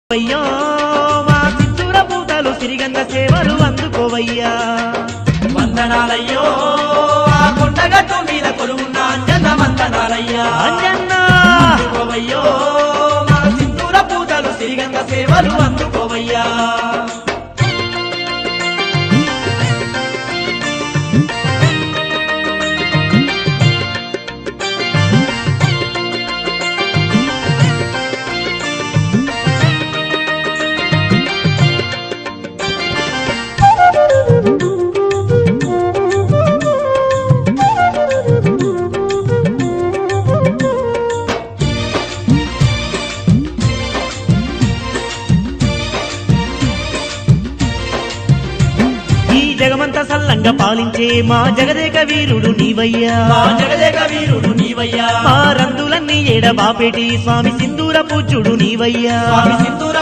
అయ్యో మా సింధూర పూతలు సిరిగంగ సేవలు అందుకోవయ్యా. వందనాలయ్యో ఆ కొండగట్టు మీద కొలువున్న అంజన్న వందనాలయ్యా. అంజన్నా అందుకోవయ్యో మా సింధూర పూతలు సిరిగంగ సేవలు అందుకోవయ్యా. జగమంత సల్లంగా పాలించే మా జగదేక వీరుడు నీవయ్యా. మా జగదేక వీరుడు నీవయ్యా. మా రందులన్నీ ఏడబాపేటి స్వామి సింధూర పూజ్యుడు నీవయ్యా. స్వామి సింధూర